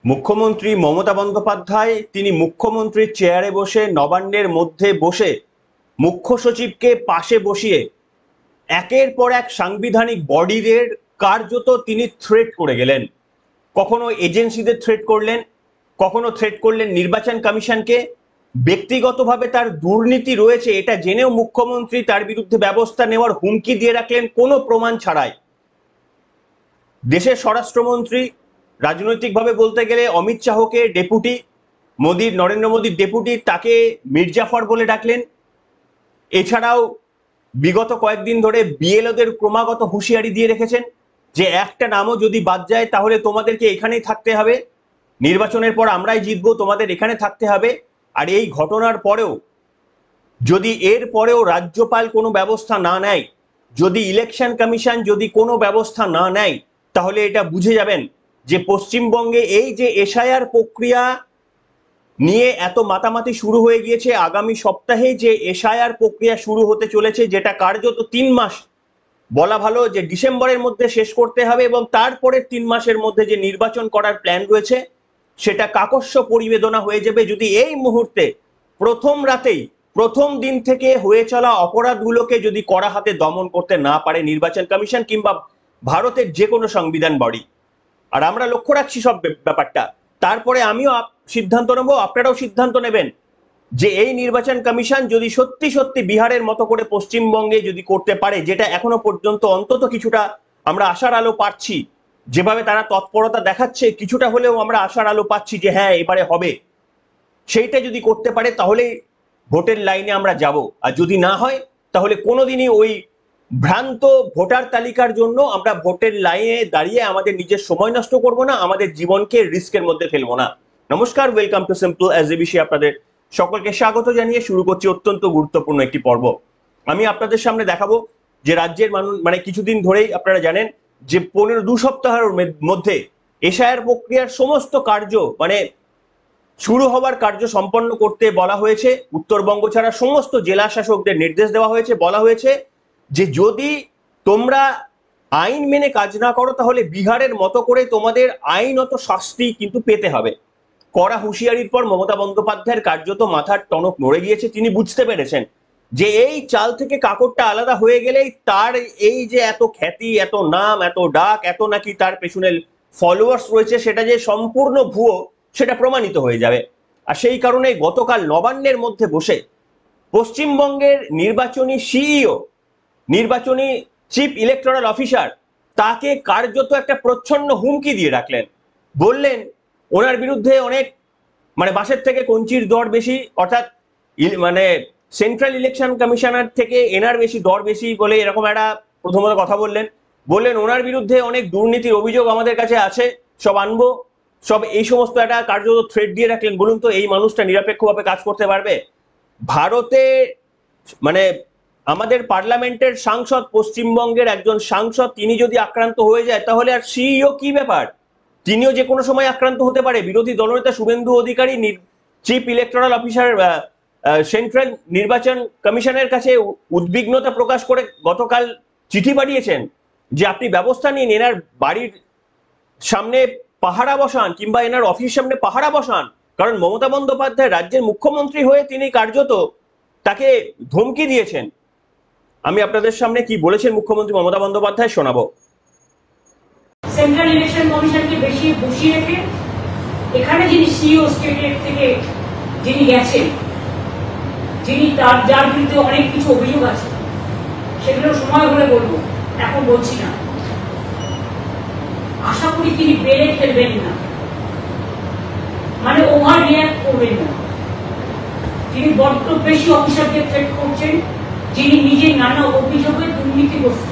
মুখ্যমন্ত্রী মমতা বন্দ্যোপাধ্যায় তিনি মুখ্যমন্ত্রীর চেয়ারে বসে নবান্নের মধ্যে বসে মুখ্য সচিবকে পাশে বসিয়ে একের পর এক সাংবিধানিক বডিদের কার্যত তিনি থ্রেট করে গেলেন। কখনো এজেন্সিদের থ্রেট করলেন, কখনো থ্রেট করলেন নির্বাচন কমিশনকে। ব্যক্তিগতভাবে তার দুর্নীতি রয়েছে এটা জেনেও মুখ্যমন্ত্রী তার বিরুদ্ধে ব্যবস্থা নেওয়ার হুমকি দিয়ে রাখলেন কোনো প্রমাণ ছাড়াই। দেশের স্বরাষ্ট্রমন্ত্রী রাজনৈতিকভাবে বলতে গেলে অমিত শাহকে ডেপুটি, নরেন্দ্র মোদীর ডেপুটি, তাকে মির্জাফর বলে ডাকলেন। এছাড়াও বিগত কয়েকদিন ধরে বিএলওদের ক্রমাগত হুঁশিয়ারি দিয়ে রেখেছেন যে একটা নামও যদি বাদ যায় তাহলে তোমাদেরকে এখানেই থাকতে হবে, নির্বাচনের পর আমরাই জিতবো, তোমাদের এখানে থাকতে হবে। আর এই ঘটনার পরেও যদি এর পরেও রাজ্যপাল কোনো ব্যবস্থা না নেয়, যদি ইলেকশন কমিশন যদি কোনো ব্যবস্থা না নেয়, তাহলে এটা বুঝে যাবেন যে পশ্চিমবঙ্গে এই যে এসআইআর প্রক্রিয়া নিয়ে এত মাতামাতি শুরু হয়ে গিয়েছে, আগামী সপ্তাহে যে এসআইআর প্রক্রিয়া শুরু হতে চলেছে, যেটা কার্যত 3 মাস, বলা ভালো যে ডিসেম্বরের মধ্যে শেষ করতে হবে এবং তারপরে 3 মাসের মধ্যে যে নির্বাচন করার প্ল্যান রয়েছে সেটা কাকস্য পরিবেদনা হয়ে যাবে যদি এই মুহূর্তে প্রথম রাতেই, প্রথম দিন থেকে হয়ে চলা অপরাধগুলোকে যদি কড়া হাতে দমন করতে না পারে নির্বাচন কমিশন কিংবা ভারতের যে কোনো সংবিধান বডি। আর আমরা লক্ষ্য রাখছি সব ব্যাপারটা। তারপরে আমিও সিদ্ধান্ত নেব, আপনারাও সিদ্ধান্ত নেবেন যে এই নির্বাচন কমিশন যদি সত্যি সত্যি বিহারের মতো করে পশ্চিমবঙ্গে যদি করতে পারে, যেটা এখনো পর্যন্ত অন্তত কিছুটা আমরা আশার আলো পাচ্ছি, যেভাবে তারা তৎপরতা দেখাচ্ছে কিছুটা হলেও আমরা আশার আলো পাচ্ছি যে হ্যাঁ এবারে হবে, সেইটা যদি করতে পারে তাহলে ভোটের লাইনে আমরা যাব। আর যদি না হয় তাহলে কোনোদিনই ওই ভ্রান্ত ভোটার তালিকার জন্য আমরা ভোটের লাইনে দাঁড়িয়ে আমাদের নিজের সময় নষ্ট করব না, আমাদের জীবনকে রিস্কের মধ্যে ফেলবো না। নমস্কার, ওয়েলকাম টু সিম্পল এসজিবিসি। আপনাদের সকলকে স্বাগত জানিয়ে শুরু করছি অত্যন্ত গুরুত্বপূর্ণ একটি পর্ব। আমি আপনাদের সামনে দেখাবো যে রাজ্যের মানুষ কিছুদিন ধরেই আপনারা জানেন যে 2 সপ্তাহের মধ্যে এসআইআর প্রক্রিয়ার সমস্ত কার্য শুরু হওয়ার কার্য সম্পন্ন করতে বলা হয়েছে। উত্তরবঙ্গ ছাড়া সমস্ত জেলা শাসকদের নির্দেশ দেওয়া হয়েছে, বলা হয়েছে যে যদি তোমরা আইন মেনে কাজ না করো তাহলে বিহারের মতো করে তোমাদের আইনত শাস্তি কিন্তু পেতে হবে। কড়া হুঁশিয়ারির পর মমতা বন্দ্যোপাধ্যায়ের কার্যত মাথার টনক নড়ে গিয়েছে। তিনি বুঝতে পেরেছেন যে এই চাল থেকে কাকড়টা আলাদা হয়ে গেলেই তার এই যে এত খ্যাতি, এত নাম, এত ডাক, এত নাকি তার পেছনে ফলোয়ার্স রয়েছে, সেটা যে সম্পূর্ণ ভুয়ো সেটা প্রমাণিত হয়ে যাবে। আর সেই কারণে গতকাল নবান্নের মধ্যে বসে পশ্চিমবঙ্গের নির্বাচনী সিইও, নির্বাচনী চিফ ইলেকটোরাল অফিসার, তাকে কার্যত একটা প্রচ্ছন্ন হুমকি দিয়ে রাখলেন। বললেন ওনার বিরুদ্ধে অনেক বাঁশের থেকে কঞ্চির দর বেশি, অর্থাৎ সেন্ট্রাল ইলেকশন কমিশনার থেকে এনার বেশি দর বেশি বলে এরকম একটা প্রথমত কথা বললেন। ওনার বিরুদ্ধে অনেক দুর্নীতির অভিযোগ আমাদের কাছে আছে, সব আনবো, সব এই সমস্ত একটা কার্যত থ্রেট দিয়ে রাখলেন। বলুন তো এই মানুষটা নিরপেক্ষভাবে কাজ করতে পারবে? ভারতে আমাদের পার্লামেন্টের সাংসদ, পশ্চিমবঙ্গের একজন সাংসদ, তিনি যদি আক্রান্ত হয়ে যায় তাহলে আর সিইও কি ব্যাপার? তিনিও যে কোনো সময় আক্রান্ত হতে পারে। বিরোধী দলনেতা Suvendu Adhikari chief electoral officer central নির্বাচন কমিশনের কাছে উদ্বিগ্নতা প্রকাশ করে গতকাল চিঠি পাঠিয়েছেন যে আপনি ব্যবস্থা নিন, এনার বাড়ির সামনে পাহারা বসান কিংবা এনার অফিস সামনে পাহারা বসান। কারণ মমতা বন্দ্যোপাধ্যায় রাজ্যের মুখ্যমন্ত্রী হয়ে তিনি কার্যত তাকে ধমকি দিয়েছেন। আমি আপনাদের সামনে কি বলেছেন মুখ্যমন্ত্রী মমতা বন্দ্যোপাধ্যায় শোনাবো। সেন্ট্রাল ইলেকশন কমিশনকে বেশি বসিয়ে রেখে এখানে যিনি সিইও স্টেট থেকে যিনি গেছেন, যিনি যার বিরুদ্ধে অনেক কিছু অভিযোগ আছে, সেগুলো সময় হলে বলবো, এখন বলছি না। আশা করি তিনি বেড়ে ফেলবেন না, ওভার রিয়াক্ট করবেন না। তিনি বড্ড বেশি অফিসারকে থ্রেট করছেন, যিনি নিজের নানা অভিযোগে দুর্নীতিগ্রস্ত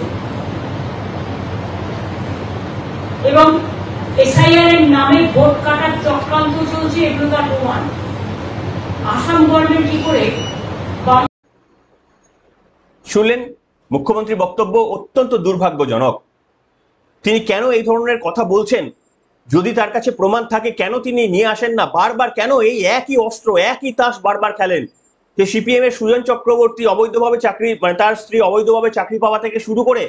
এবং এসআইআর এর নামে ভোট কাটার চক্রান্ত চলছে, এগুলো তার প্রমাণ। আসাম গভর্নমেন্ট কি করে শুনলেন মুখ্যমন্ত্রী বক্তব্য, অত্যন্ত দুর্ভাগ্যজনক। তিনি কেন এই ধরনের কথা বলছেন? যদি তার কাছে প্রমাণ থাকে কেন তিনি নিয়ে আসেন না? বারবার কেন এই একই অস্ত্র, একই তাস বারবার খেলেন? যে সিপিএম এর সুজন চক্রবর্তী অবৈধভাবে চাকরি, তার স্ত্রী অবৈধভাবে চাকরি পাওয়া থেকে শুরু করে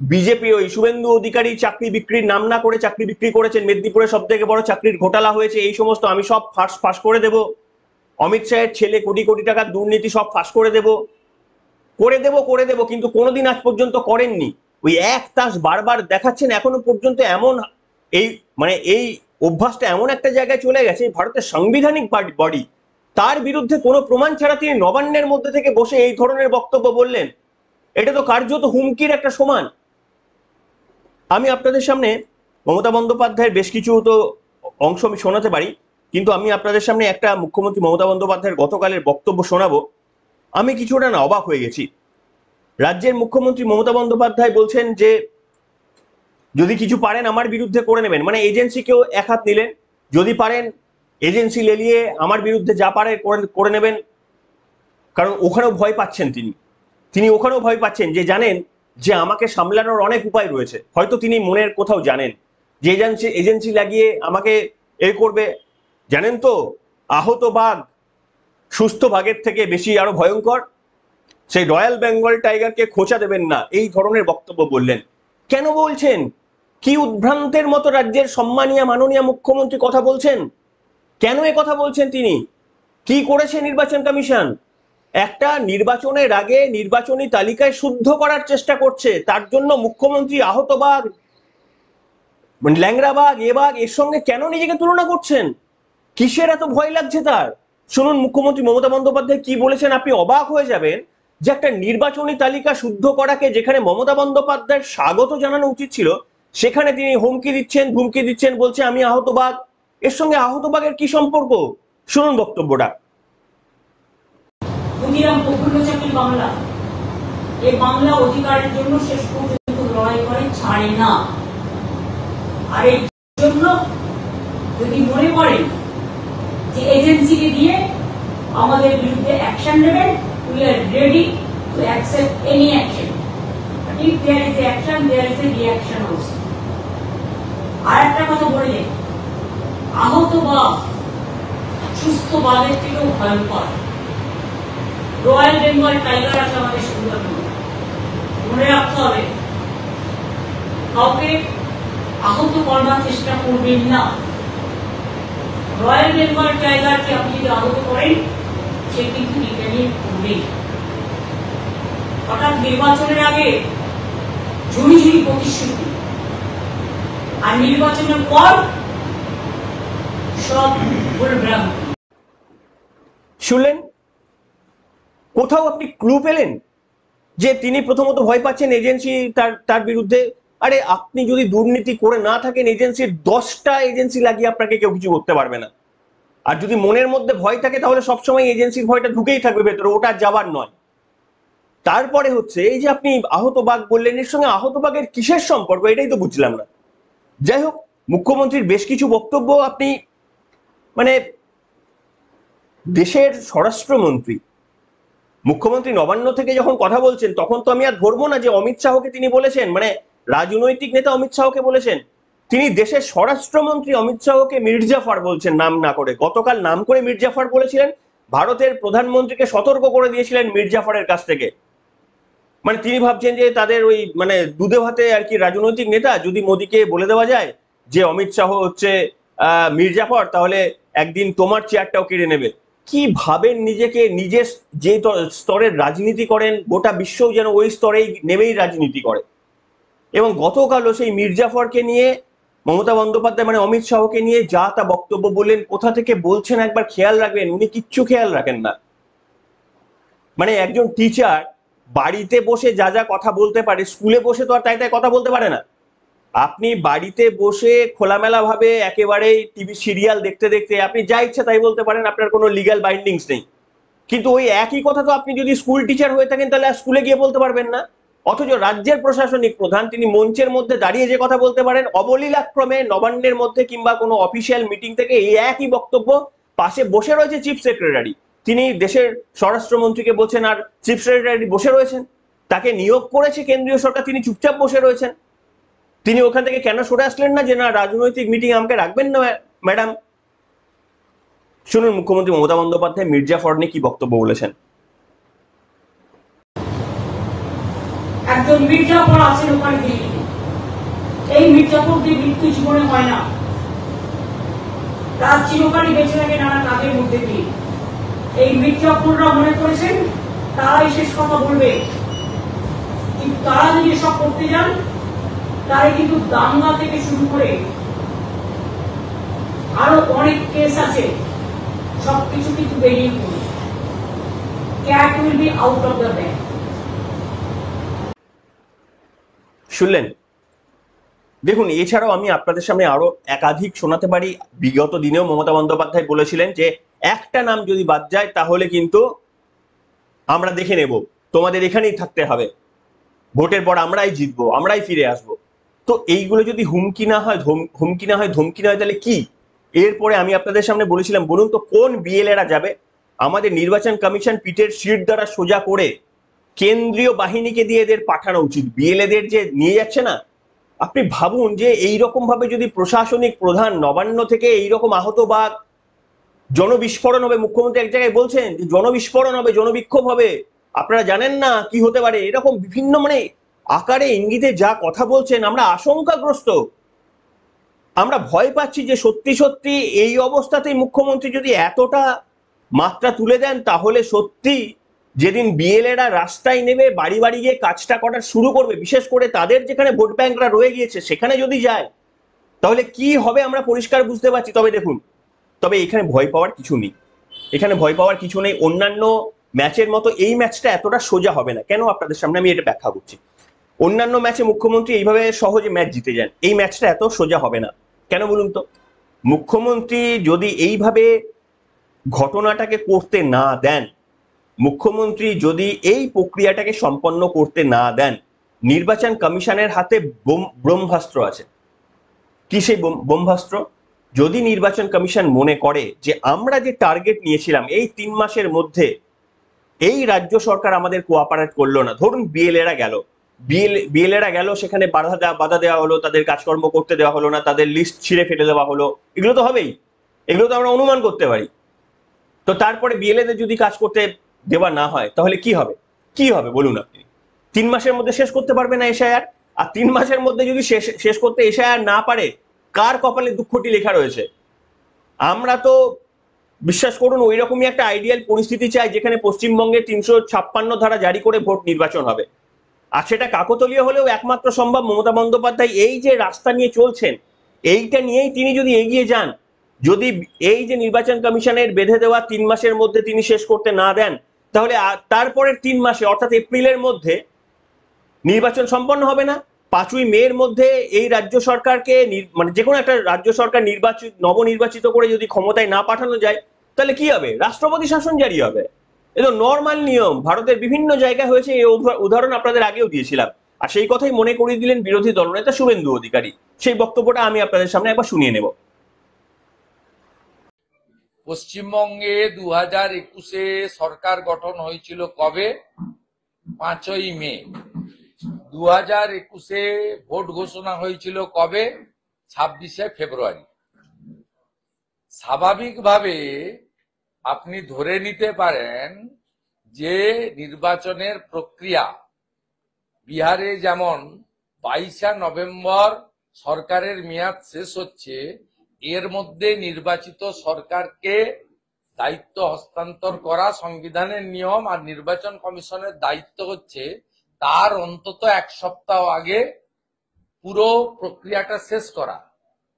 বিজেপি ওই শুভেন্দু অধিকারী চাকরি বিক্রির নাম না করে চাকরি বিক্রি করেছেন, মেদিনীপুরে সব থেকে বড় চাকরির ঘোটালা হয়েছে, এই সমস্ত আমি সব ফাঁস করে দেব, অমিত শাহের ছেলে কোটি কোটি টাকার দুর্নীতি সব ফাঁস করে দেব, কিন্তু কোনোদিন আজ পর্যন্ত করেননি। ওই এক তাস বারবার দেখাচ্ছেন, এখনো পর্যন্ত এমন এই এই অভ্যাসটা এমন একটা জায়গায় চলে গেছে, ভারতের সাংবিধানিক বডি তার বিরুদ্ধে কোনো প্রমাণ ছাড়া তিনি নবান্নের মধ্যে থেকে বসে এই ধরনের বক্তব্য বললেন। এটা তো কার্যত হুমকির একটা সমান। আমি আপনাদের সামনে মমতা বন্দ্যোপাধ্যায়ের বেশ কিছু তো অংশ আমি শোনাতে পারি, কিন্তু আমি আপনাদের সামনে একটা মুখ্যমন্ত্রী মমতা বন্দ্যোপাধ্যায়ের গতকালের বক্তব্য শোনাবো। আমি কিছুটা না অবাক হয়ে গেছি। রাজ্যের মুখ্যমন্ত্রী মমতা বন্দ্যোপাধ্যায় বলছেন যে যদি কিছু পারেন আমার বিরুদ্ধে করে নেবেন, মানে এজেন্সিকেও এক হাত নিলেন, যদি পারেন এজেন্সি লেলিয়ে আমার বিরুদ্ধে যা পারে করে নেবেন। কারণ ওখানেও ভয় পাচ্ছেন তিনি ওখানেও ভয় পাচ্ছেন, যে জানেন যে আমাকে সামলানোর অনেক উপায় রয়েছে। হয়তো তিনি মনের কোথাও জানেন যে এজেন্সি লাগিয়ে আমাকে এ করবে। জানেন তো, আহত বাঘ সুস্থ বাঘের থেকে বেশি আরো ভয়ঙ্কর। সেই রয়্যাল বেঙ্গল টাইগারকে খোঁচা দেবেন না, এই ধরনের বক্তব্য বললেন। কেন বলছেন? কি উদ্ভ্রান্তের মতো রাজ্যের সম্মানীয় মাননীয় মুখ্যমন্ত্রী কথা বলছেন? কেন এ কথা বলছেন তিনি? কি করেছে নির্বাচন কমিশন? একটা নির্বাচনের আগে নির্বাচনী তালিকায় শুদ্ধ করার চেষ্টা করছে, তার জন্য মুখ্যমন্ত্রী আহত বাঘ, ল্যাংড়া বাঘ, এ বাঘ এর সঙ্গে কেন নিজেকে তুলনা করছেন? কিসের এত ভয় লাগছে তার? শুনুন মুখ্যমন্ত্রী মমতা বন্দ্যোপাধ্যায় কি বলেছেন, আপনি অবাক হয়ে যাবেন। যে একটা নির্বাচনী তালিকা শুদ্ধ করাকে যেখানে মমতা বন্দ্যোপাধ্যায়ের স্বাগত জানানো উচিত ছিল, সেখানে তিনি হুমকি দিচ্ছেন, ধুমকি দিচ্ছেন, বলছে আমি আহত বাঘ। এর সঙ্গে আহত বাঘের কি সম্পর্ক? শুনুন বক্তব্যটা। ক্ষুদিরাম প্রফুল্লচারীর বাংলা, এই বাংলা অধিকারের জন্য শেষ পর্যন্ত লড়াই করে ছাড়ে না। আর এই জন্য যদি মনে করেন যে এজেন্সিকে দিয়ে আমাদের বিরুদ্ধে অ্যাকশন নেবেন, we are ready to accept any action. If there is action, there is a reaction also. আর একটা কথা বললেন, আহত বাঘ সুস্থ বাঘের থেকেও ভয়ঙ্কর। রয়্যাল বেঙ্গল টাইগার আছে আমাদের সুন্দরবনে, মনে রাখতে হবে কাউকে আহত করবার চেষ্টা করবেন না। রয়্যাল বেঙ্গল টাইগারকে আপনি যদি আহত করেন, সে কিন্তু রিটেলিয়েট করবে। হঠাৎ নির্বাচনের আগে ঝুড়ি ঝুড়ি প্রতিশ্রুতি, আর নির্বাচনের পর সব ভুলভ্রান্তি। শুনলেন? কোথাও আপনি ক্লু পেলেন যে তিনি প্রথমত ভয় পাচ্ছেন এজেন্সি তার বিরুদ্ধে? আরে আপনি যদি দুর্নীতি করে না থাকেন, এজেন্সির 10টা এজেন্সি লাগিয়ে আপনাকে কেউ কিছু করতে পারবে না। আর যদি মনের মধ্যে ভয় থাকে, তাহলে সবসময় এজেন্সির ভয়টা ঢুকেই থাকবে ভেতরে, ওটা যাবার নয়। তারপরে হচ্ছে এই যে আপনি আহত বাঘ বললেন, এর সঙ্গে আহত বাঘের কিসের সম্পর্ক, এটাই তো বুঝলাম না। যাই হোক, মুখ্যমন্ত্রীর বেশ কিছু বক্তব্য আপনি দেশের স্বরাষ্ট্রমন্ত্রী, মুখ্যমন্ত্রী নবান্ন থেকে যখন কথা বলছেন, তখন তো আমি আর ধরবো না যে অমিত শাহকে তিনি বলেছেন, রাজনৈতিক নেতা অমিত শাহকে বলেছেন। তিনি দেশের স্বরাষ্ট্রমন্ত্রী অমিত শাহকে মির্জাফর বলছেন নাম না করে। গতকাল নাম করে মির্জাফর বলেছিলেন, ভারতের প্রধানমন্ত্রীকে সতর্ক করে দিয়েছিলেন মির্জাফরের কাছ থেকে। তিনি ভাবছেন যে তাদের ওই দুধে ভাতে আর কি রাজনৈতিক নেতা, যদি মোদীকে বলে দেওয়া যায় যে অমিত শাহ হচ্ছে মির্জাফর, তাহলে একদিন তোমার চেয়ারটাও কেড়ে নেবে। কি ভাবেন নিজেকে? নিজের যে স্তরের রাজনীতি করেন, গোটা বিশ্বও যেন ওই স্তরেই নেমেই রাজনীতি করে। এবং গতকালও সেই মির্জাফরকে নিয়ে মমতা বন্দ্যোপাধ্যায় অমিত শাহকে নিয়ে যা তা বক্তব্য বললেন। কোথা থেকে বলছেন একবার খেয়াল রাখবেন, উনি কিচ্ছু খেয়াল রাখেন না। একজন টিচার বাড়িতে বসে যা যা কথা বলতে পারে, স্কুলে বসে তো আর তাই তাই কথা বলতে পারে না। আপনি বাড়িতে বসে খোলামেলা ভাবে একেবারেই টিভি সিরিয়াল দেখতে দেখতে আপনি যা ইচ্ছা তাই বলতে পারেন, আপনার কোনো লিগ্যাল বাইন্ডিংস নেই। কিন্তু ওই একই কথা তো আপনি যদি স্কুল টিচার হয়ে থাকেন, তাহলে স্কুলে গিয়ে বলতে পারবেন না। অথচ রাজ্যের প্রশাসনিক প্রধান, তিনি মঞ্চের মধ্যে দাঁড়িয়ে যে কথা বলতে পারেন, অবলীলাক্রমে নবান্নের মধ্যে কিংবা কোনো অফিসিয়াল মিটিং থেকে এই একই বক্তব্য, পাশে বসে রয়েছে চিফ সেক্রেটারি, তিনি দেশের স্বরাষ্ট্রমন্ত্রীকে বলছেন, আর চিফ সেক্রেটারি বসে রয়েছেন, তাকে নিয়োগ করেছে কেন্দ্রীয় সরকার, তিনি চুপচাপ বসে রয়েছেন। তিনি ওখান থেকে কেন সরে আসলেন না যে না, রাজনৈতিক মিটিং আমাকে রাখবেন না ম্যাডাম? শুনুন মুখ্যমন্ত্রী মমতা বন্দ্যোপাধ্যায় মির্জাফর নিয়ে কি বক্তব্য বলেছেন। একদম একজন মির্জাফর আছেন ওখানে দিল্লিতে। এই মির্জাফরদের মৃত্যু জীবনে হয় না, তার চিরকালই বেঁচে থাকে নানা কাজের মধ্যে দিয়ে। এই মির্জাফররা মনে করেছেন তারাই শেষ কথা বলবে, কিন্তু তারা যদি এসব করতে যান তারা কিন্তু দাঙ্গা থেকে শুরু করে আরো অনেক কেস আছে, সবকিছু কিন্তু বেরিয়ে পড়বে। Cat will be out of the bag. শুনলেন? দেখুন, এছাড়াও আমি আপনাদের সামনে আরো একাধিক শোনাতে পারি। বিগত দিনেও মমতা বন্দ্যোপাধ্যায় বলেছিলেন যে একটা নাম যদি বাদ যায় তাহলে কিন্তু আমরা দেখে নেব, তোমাদের এখানেই থাকতে হবে, ভোটের পর আমরাই জিতবো, আমরাই ফিরে আসবো। তো এইগুলো যদি হুমকি না হয়, ধমকি না হয়, তাহলে কি? এরপরে আমি আপনাদের সামনে বলেছিলাম, বলুন তো কোন বিএলএরা যাবে? আমাদের নির্বাচন কমিশন পিঠের সিট দ্বারা সোজা করে কেন্দ্রীয় বাহিনীকে দিয়ে এদের পাঠানো উচিত। বিএলএদের যে নিয়ে যাচ্ছে না, আপনি ভাবুন যে এইরকম ভাবে যদি প্রশাসনিক প্রধান নবান্ন থেকে এইরকম আহত বা জনবিস্ফোরণ হবে, মুখ্যমন্ত্রী এক জায়গায় বলছেন যে জনবিস্ফোরণ হবে, জনবিক্ষোভ হবে, আপনারা জানেন না কি হতে পারে, এরকম বিভিন্ন আকারে ইঙ্গিতে যা কথা বলছেন, আমরা আশঙ্কাগ্রস্ত, আমরা ভয় পাচ্ছি যে সত্যি সত্যি এই অবস্থাতেই মুখ্যমন্ত্রী যদি এতটা মাত্রা তুলে দেন, তাহলে সত্যি যেদিন বিএলএরা রাস্তায় নেমে বাড়ি বাড়ি গিয়ে কাজটা করা শুরু করবে, বিশেষ করে তাদের যেখানে ভোট ব্যাংকরা রয়ে গিয়েছে সেখানে যদি যায়, তাহলে কি হবে আমরা পরিষ্কার বুঝতে পারছি। তবে দেখুন, তবে এখানে ভয় পাওয়ার কিছু নেই, এখানে ভয় পাওয়ার কিছু নেই। অন্যান্য ম্যাচের মতো এই ম্যাচটা এতটা সোজা হবে না। কেন? আপনাদের সামনে আমি এটা ব্যাখ্যা করছি। অন্যান্য ম্যাচে মুখ্যমন্ত্রী এইভাবে সহজে ম্যাচ জিতে যান, এই ম্যাচটা এত সোজা হবে না। কেন বলুন তো? মুখ্যমন্ত্রী যদি এইভাবে ঘটনাটাকে করতে না দেন, মুখ্যমন্ত্রী যদি এই প্রক্রিয়াটাকে সম্পন্ন করতে না দেন, নির্বাচন কমিশনের হাতে ব্রহ্মাস্ত্র আছে। কি সেই ব্রহ্মাস্ত্র? যদি নির্বাচন কমিশন মনে করে যে আমরা যে টার্গেট নিয়েছিলাম এই 3 মাসের মধ্যে এই রাজ্য সরকার আমাদের কোঅপারেট করলো না, ধরুন বিএলএরা গেল, সেখানে বাধা দেওয়া হলো, তাদের কাজকর্ম করতে দেওয়া হলো না, তাদের লিস্ট ছিঁড়ে ফেলে দেওয়া হলো, এগুলো তো হবেই, এগুলো তো আমরা অনুমান করতে পারি। তো তারপরে বিএলএদের যদি কাজ করতে দেওয়া না হয় তাহলে কি হবে? কি হবে বলুন আপনি? 3 মাসের মধ্যে শেষ করতে পারবে না এসআইআর। আর 3 মাসের মধ্যে যদি শেষ করতে এসআইআর না পারে, কার কপালে দুঃখটি লেখা রয়েছে? আমরা তো বিশ্বাস করুন ওই রকমই একটা আইডিয়াল পরিস্থিতি চাই যেখানে পশ্চিমবঙ্গে 356 ধারা জারি করে ভোট নির্বাচন হবে। আর সেটা কাকতলীয় হলেও একমাত্র সম্ভব মমতা বন্দ্যোপাধ্যায় এই যে রাস্তা নিয়ে চলছেন, এইটা নিয়েই তিনি যদি এগিয়ে যান, যদি এই যে নির্বাচন কমিশনের বেঁধে দেওয়া 3 মাসের মধ্যে তিনি শেষ করতে না দেন, তাহলে তারপরের 3 মাসে অর্থাৎ এপ্রিলের মধ্যে নির্বাচন সম্পন্ন হবে না। 5ই মের মধ্যে এই রাজ্য সরকারকে যে কোনো একটা রাজ্য সরকার নবনির্বাচিত করে যদি ক্ষমতায় না পাঠানো যায়, তাহলে কি হবে? রাষ্ট্রপতি শাসন জারি হবে। এ তো নর্মাল নিয়ম, ভারতের বিভিন্ন জায়গায় হয়েছে, এই উদাহরণ আপনাদের আগেও দিয়েছিলাম। আর সেই কথাই মনে করিয়ে দিলেন বিরোধী দলনেতা শুভেন্দু অধিকারী। সেই বক্তব্যটা আমি আপনাদের সামনে একবার শুনিয়ে নেব। পশ্চিমবঙ্গে 2021-এ সরকার গঠন হয়েছিল কবে? 5ই মে। 2021-এ ভোট ঘোষণা হয়েছিল কবে? 26শে ফেব্রুয়ারি। স্বাভাবিকভাবে আপনি ধরে নিতে পারেন যে নির্বাচনের প্রক্রিয়া বিহারে যেমন 22শে নভেম্বর সরকারের মেয়াদ শেষ হচ্ছে, এর মধ্যে নির্বাচিত সরকারকে দায়িত্ব হস্তান্তর করা সংবিধানের নিয়ম, আর নির্বাচন কমিশনের দায়িত্ব হচ্ছে তার অন্তত 1 সপ্তাহ আগে পুরো প্রক্রিয়াটা শেষ করা।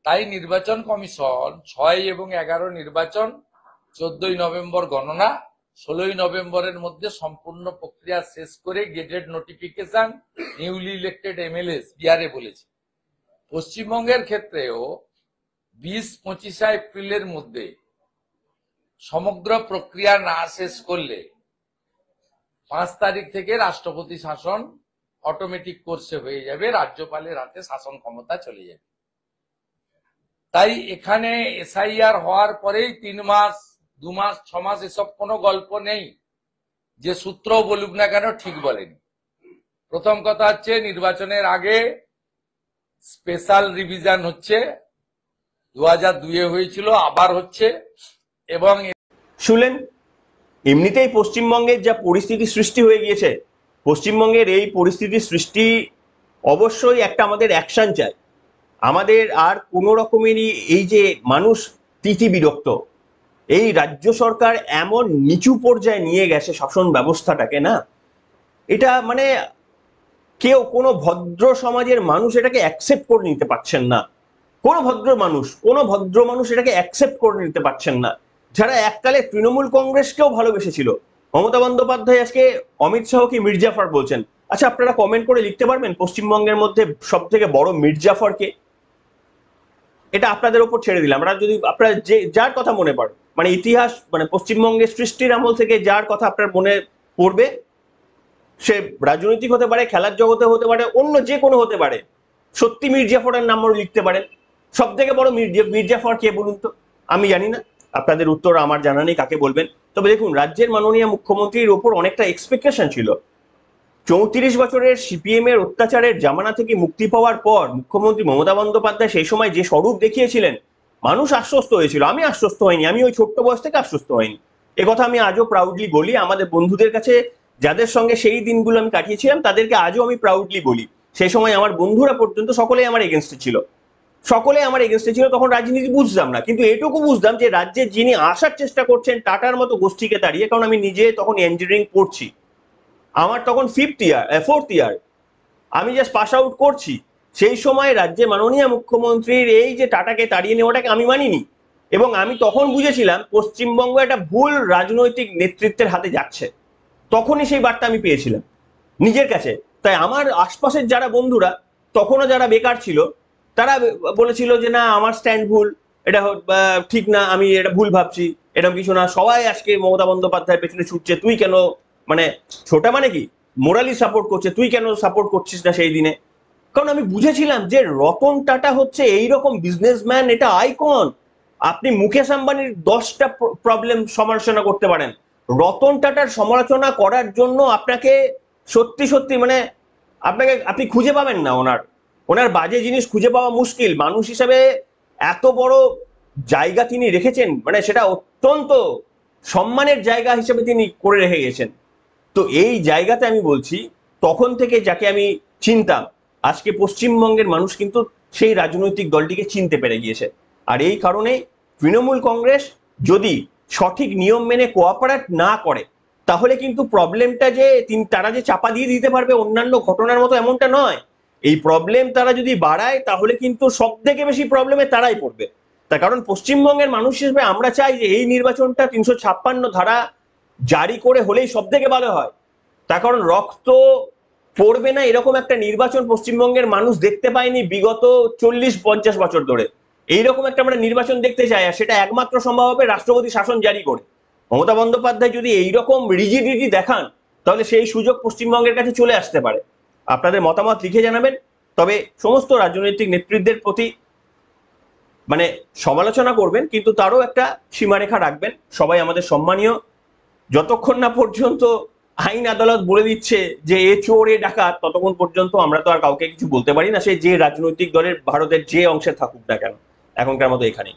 তাই নির্বাচন কমিশন 6 এবং 11 নির্বাচন, 14ই নভেম্বর গণনা, 16ই নভেম্বরের মধ্যে সম্পূর্ণ প্রক্রিয়া শেষ করে gazette notification newly elected MLAs বিহারে বলেছে। পশ্চিমবঙ্গের ক্ষেত্রেও 20-25 এপ্রিলের মধ্যে সমগ্র প্রক্রিয়া না শেষ করলে 5 তারিখ থেকে রাষ্ট্রপতি শাসন অটোমেটিক কোর্সে হয়ে যাবে, রাজ্যপালের হাতে শাসন ক্ষমতা চলে যাবে। তাই এখানে এসআইআর হওয়ার পরেই 3 মাস, 2 মাস, 6 মাস এসব কোনো গল্প নেই। যে সূত্র বলুক না কেন ঠিক বলেনি। প্রথম কথা হচ্ছে নির্বাচনের আগে স্পেশাল রিভিশন হচ্ছে, 2002-এ হয়েছিল, আবার হচ্ছে। এবং শুনলেন, এমনিতেই পশ্চিমবঙ্গের যা পরিস্থিতি সৃষ্টি হয়ে গিয়েছে, পশ্চিমবঙ্গের এই পরিস্থিতি সৃষ্টি অবশ্যই একটা আমাদের অ্যাকশন চাই। আমাদের আর কোনো রকমেরই এই যে মানুষ তিথি বিরক্ত, এই রাজ্য সরকার এমন নিচু পর্যায়ে নিয়ে গেছে শাসন ব্যবস্থাটাকে, না এটা মানে কেউ কোনো ভদ্র সমাজের মানুষ এটাকে অ্যাকসেপ্ট করে নিতে পারছেন না। কোনো ভদ্র মানুষ এটাকে অ্যাকসেপ্ট করে নিতে পারছেন না। যারা এককালে তৃণমূল কংগ্রেসকেও ভালোবেসেছিল, মমতা বন্দ্যোপাধ্যায় আজকে অমিত শাহকে মির্জাফর বলছেন। আচ্ছা, আপনারা কমেন্ট করে লিখতে পারবেন পশ্চিমবঙ্গের মধ্যে সব থেকে বড় মির্জাফরকে? এটা আপনাদের ওপর ছেড়ে দিলাম। আপনারা যে যার কথা মনে পড়ে, মানে ইতিহাস, মানে পশ্চিমবঙ্গের সৃষ্টির আমল থেকে যার কথা আপনার মনে পড়বে, সে রাজনৈতিক হতে পারে, খেলার জগতে হতে পারে, অন্য যে কোনো হতে পারে, সত্যি মির্জাফরের নামও লিখতে পারেন। সব থেকে বড় মির্জাফর কে বলুন তো? আমি জানি না, আপনাদের উত্তর আমার জানা নেই কাকে বলবেন। তবে দেখুন, রাজ্যের মাননীয় মুখ্যমন্ত্রীর ওপর অনেকটা এক্সপেকটেশন ছিল। 34 বছরের সিপিএম এর অত্যাচারের জামানা থেকে মুক্তি পাওয়ার পর মুখ্যমন্ত্রী মমতা বন্দ্যোপাধ্যায় সেই সময় যে স্বরূপ দেখিয়েছিলেন, মানুষ আশ্বস্ত হয়েছিল। আমি আশ্বস্ত হইনি, আমি ওই ছোট্ট বয়স থেকে আশ্বস্ত হইনি। কথা আমি আজও প্রাউডলি বলি, আমাদের বন্ধুদের কাছে যাদের সঙ্গে সেই দিনগুলো আমি কাটিয়েছিলাম তাদেরকে আজও আমি প্রাউডলি বলি, সেই সময় আমার বন্ধুরা পর্যন্ত সকলেই আমার এগেনস্টে ছিল। তখন রাজনীতি বুঝতাম না, কিন্তু এটুকু বুঝতাম যে রাজ্যে যিনি আসার চেষ্টা করছেন টাটার মতো গোষ্ঠীকে তাড়িয়ে, কারণ আমি নিজে তখন ইঞ্জিনিয়ারিং পড়ছি, আমার তখন ফোর্থ ইয়ার, আমি জাস্ট পাস আউট করছি। সেই সময় রাজ্যে মাননীয় মুখ্যমন্ত্রীর এই যে টাটাকে তাড়িয়ে নেওয়াটাকে আমি মানিনি, এবং আমি তখন বুঝেছিলাম পশ্চিমবঙ্গ একটা ভুল রাজনৈতিক নেতৃত্বের হাতে যাচ্ছে। তখনই সেই বার্তা আমি পেয়েছিলাম নিজের কাছে। তাই আমার আশপাশের যারা বন্ধুরা, তখনও যারা বেকার ছিল, তারা বলেছিল যে না, আমার স্ট্যান্ড ভুল, এটা ঠিক না, আমি এটা ভুল ভাবছি, এরকম কিছু না, সবাই আজকে মমতা বন্দ্যোপাধ্যায়ের পেছনে ছুটছে, তুই কেন, মানে ছোটা মানে কি মোরালি সাপোর্ট করছে, তুই কেন সাপোর্ট করছিস না সেই দিনে? কারণ আমি বুঝেছিলাম যে রতন টাটা হচ্ছে এইরকম বিজনেসম্যান, এটা আইকন। আপনি মুকেশ আম্বানির 10টা প্রবলেম সমালোচনা করতে পারেন, রতন টাটার সমালোচনা করার জন্য আপনাকে সত্যি সত্যি মানে আপনি খুঁজে পাবেন না। ওনার বাজে জিনিস খুঁজে পাওয়া মুশকিল। মানুষ হিসাবে এত বড় জায়গা তিনি রেখেছেন, মানে সেটা অত্যন্ত সম্মানের জায়গা হিসেবে তিনি করে রেখে গেছেন। তো এই জায়গাতে আমি বলছি, তখন থেকে যাকে আমি চিনতাম, আজকে পশ্চিমবঙ্গের মানুষ কিন্তু সেই রাজনৈতিক দলটিকে চিনতে পেরে গিয়েছে। আর এই কারণে তৃণমূল কংগ্রেস যদি সঠিক নিয়ম মেনে কোঅপারেট না করে, তাহলে কিন্তু প্রবলেমটা যে তারা যে চাপা দিয়ে দিতে পারবে অন্যান্য ঘটনার মতো, এমনটা নয়। এই প্রবলেম তারা যদি বাড়ায়, তাহলে কিন্তু সব থেকে বেশি প্রবলেমে তারাই পড়বে। তার কারণ পশ্চিমবঙ্গের মানুষ হিসেবে আমরা চাই যে এই নির্বাচনটা 356 ধারা জারি করে হলেই সব থেকে ভালো হয়। তার কারণ রক্ত পড়বে না এরকম একটা নির্বাচন পশ্চিমবঙ্গের মানুষ দেখতে পায়নি বিগত 40-50 বছর ধরে। এইরকম একটা আমরা নির্বাচন দেখতে চাই, আর সেটা একমাত্র সম্ভব হবে রাষ্ট্রপতি শাসন জারি করে। মমতা বন্দ্যোপাধ্যায় যদি এইরকম রিজিডিটি দেখান, তাহলে সেই সুযোগ পশ্চিমবঙ্গের কাছে চলে আসতে পারে। আপনাদের মতামত লিখে জানাবেন। তবে সমস্ত রাজনৈতিক নেতৃত্বের প্রতি মানে সমালোচনা করবেন, কিন্তু তারও একটা সীমারেখা রাখবেন। সবাই আমাদের সম্মানীয়, যতক্ষণ না পর্যন্ত আইন আদালত বলে দিচ্ছে যে এ চোর এ ডাকাত, ততক্ষণ পর্যন্ত আমরা তো আর কাউকে কিছু বলতে পারি না, সে যে রাজনৈতিক দলের ভারতের যে অংশে থাকুক না কেন। এখনকার মতো এখানেই।